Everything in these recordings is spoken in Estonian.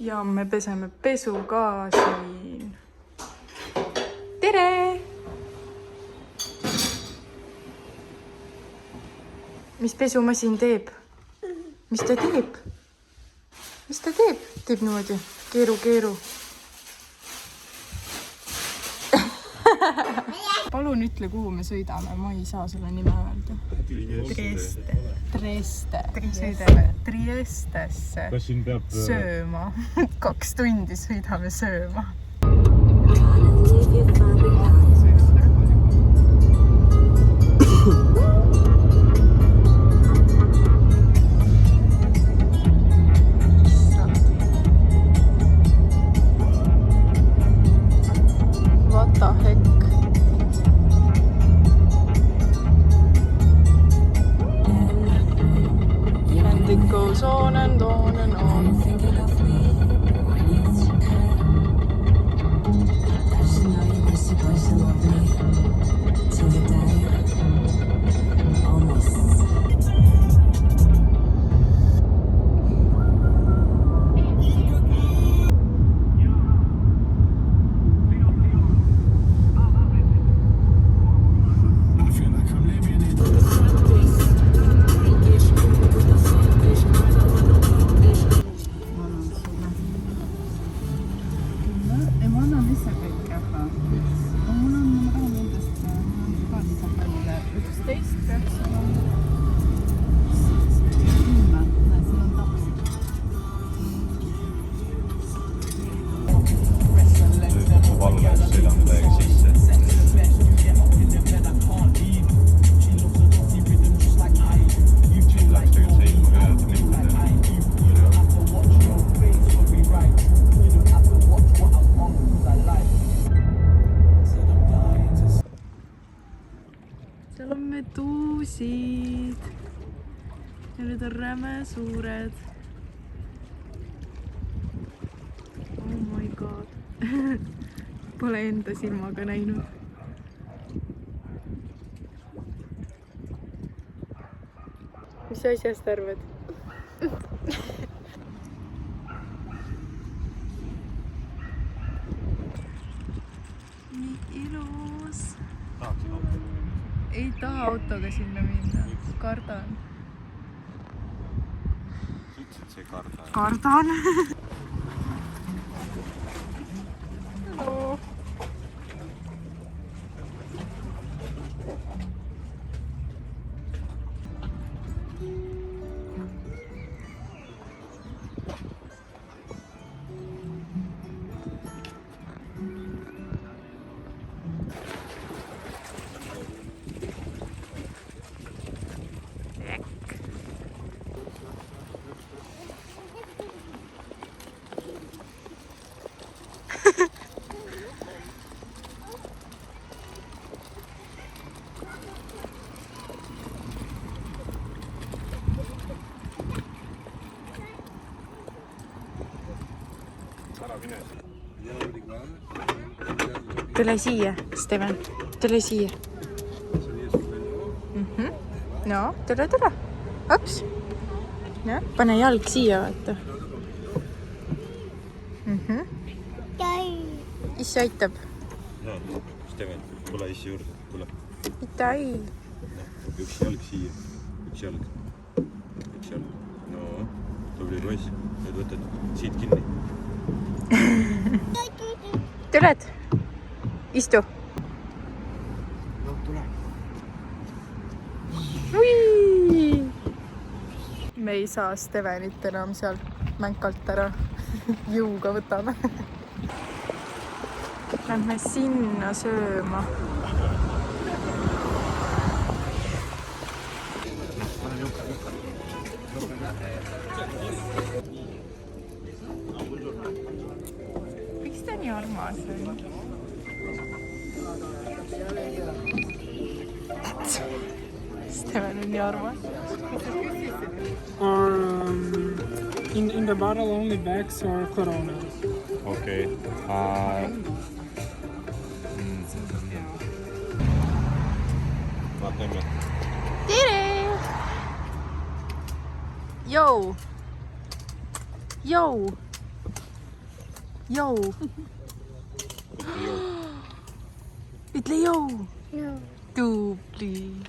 Ja me peseme pesu ka siin. Tere! Mis pesumasin teeb? Mis ta teeb? Mis ta teeb? Teeb niimoodi. Keeru, keeru. Palun ütle, kuhu me sõidame. Ma ei saa selle nime öelda. Trieste. Sõidame Triestesse sööma. 2 tundi sõidame sööma. What the heck? And it goes on and on and on. Seal on meduusid ja need on räme suured. Oh my god. Pole enda silmaga näinud. Mis asjast arvad? Nii ilus. Ei taha autoga sinna minna. Kardan. Ütlesid see kardan? Kardan. Hello. Tule siia, Steven. Tule siia. No, tule. Ops. No, pane jalg siia, vaata. Issi aitab. No, Steven, tule issi juurde. Tule. Mitte ai. Üks jalg siia. Üks jalg. No, tubli poiss. Nüüd võtad siit kinni. Tuled? Istu. No, tule. Me ei saa Stevenit enam seal mänkalt ära. Jõuga võtame. Lähme sinna sööma. Miks ta nii armas on? Steven on nii armas. In the bottle only Beck's or Corona. Okay. Vaatame. Tere! Jou! Jou. Ütle jou. Tubli.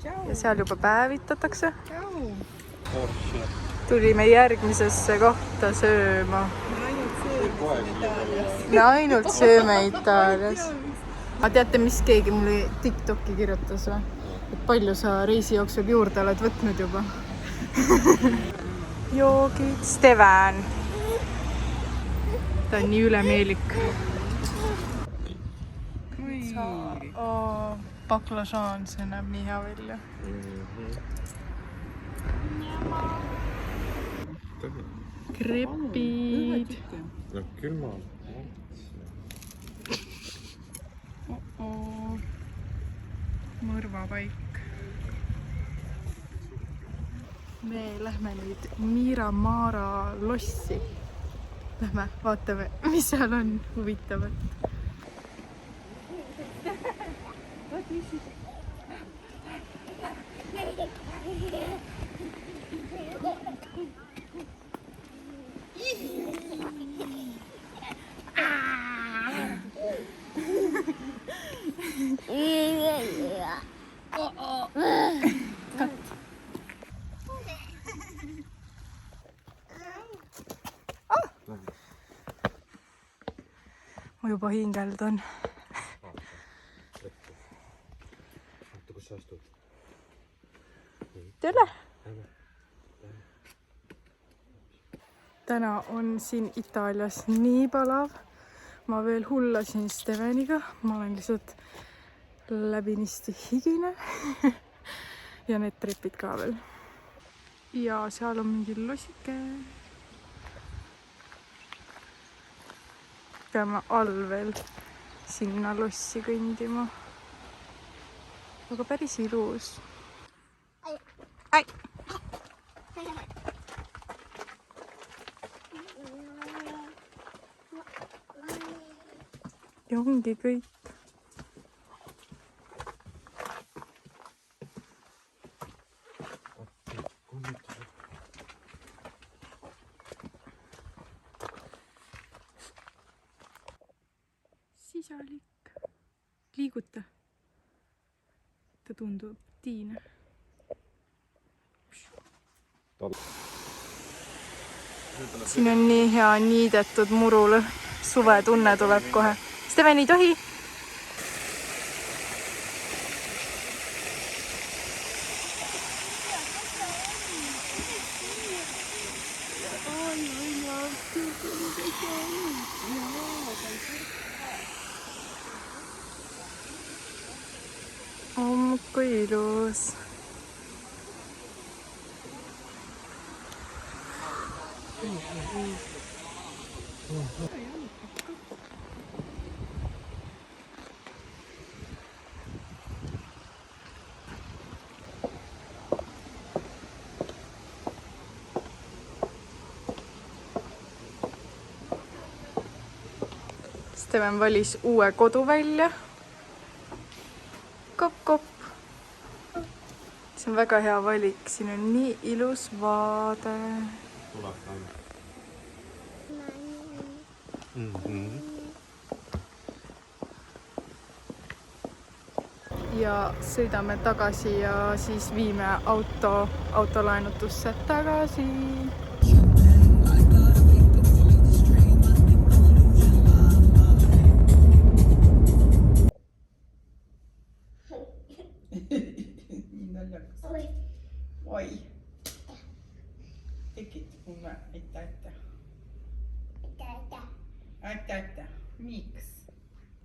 Ja seal juba päevitatakse. Tulime järgmisesse kohta sööma. Ainult sööme Itaalias. Aga teate, mis keegi mulle TikToki kirjutas või? Et palju sa reisi jooksul juurde oled võtnud juba? Joogid. Steven. Ta on nii ülemeelik. Baklažaan, see näeb nii hea välja. Krepid. No külma. Mõrvapaik. Me lähme nüüd Miramara lossi. Lähme vaatame, mis seal on huvitavat. Ma juba hingeldan. Kus sa astud? Tule! Täna on siin Itaalias nii palav. Ma veel hullasin Steveniga. Ma olen lihtsalt läbinisti higine. Ja need trepid ka veel. Ja seal on mingi lossike. Peame all veel sinna lossi kõndima. Aga päris ilus. Ai! Ja ongi kõik. Sisalik. Liiguta. Ta tundub tiine. Siin on nii hea niidetud murul. Suvetunne tuleb kohe. Steven, ei tohi! Kui ilus. Steven valis uue kodu välja. Kopp. See on väga hea valik. Siin on nii ilus vaade. Ja sõidame tagasi ja siis viime autolaenutusse tagasi. Oi. Tekit mulle, aitäh. Miks?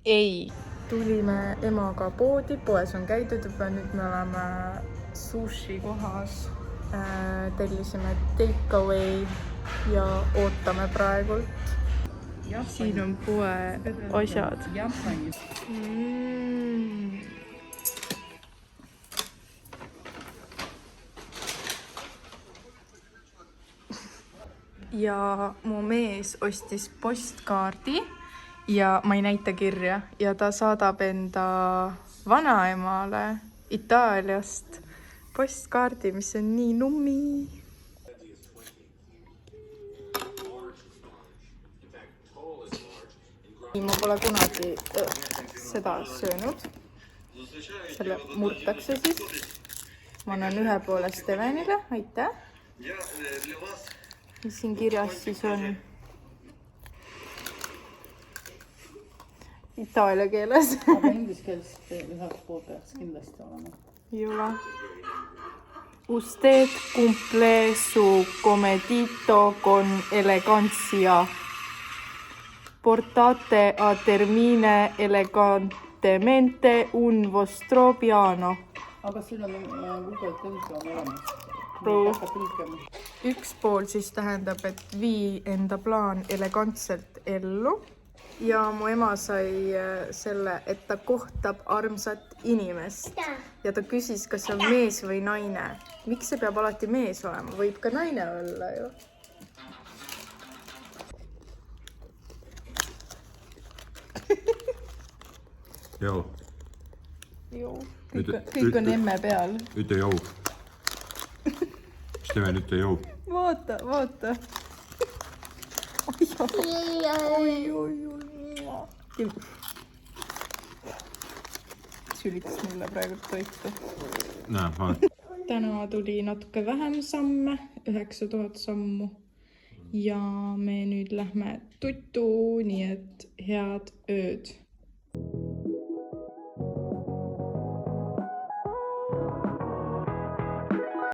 Ei. Tulime emaga poodi, poes on käidud juba, nüüd me oleme sushi kohas. Tellisime takeaway ja ootame praegult. Siin on poe asjad. Ja mu mees ostis postkaardi ja ma ei näita kirja ja ta saadab enda vanaemale Itaaliast postkaardi, mis on nii nummi. ma pole kunagi seda söönud. Selle murtakse siis. Ma annan ühe poole Stevenile, aitäh. Mis siin kirjas siis on? Itaalia keeles. Aga inglise keeles üheks pool peaks kindlasti olema. Jula. Usted cumple su comedito con elegancia. Portate a termine elegantemente un vostro piano. Aga sul on Google tõlge on olemas. Üks pool siis tähendab, et vii enda plaan elegantselt ellu. Ja mu ema sai selle, et ta kohtab armsat inimest. Ja ta küsis, kas see on mees või naine. Miks see peab alati mees olema? Võib ka naine olla ju. Joo. Joo. Kõik on emme peal. Ütle jou. Steven, ütle jou. Vaata, vaata. Sülitas mulle praegu toitu. Näe, vaata. Täna tuli natuke vähem samme, 9000 sammu. Ja me nüüd lähme tuttu, nii et head ööd.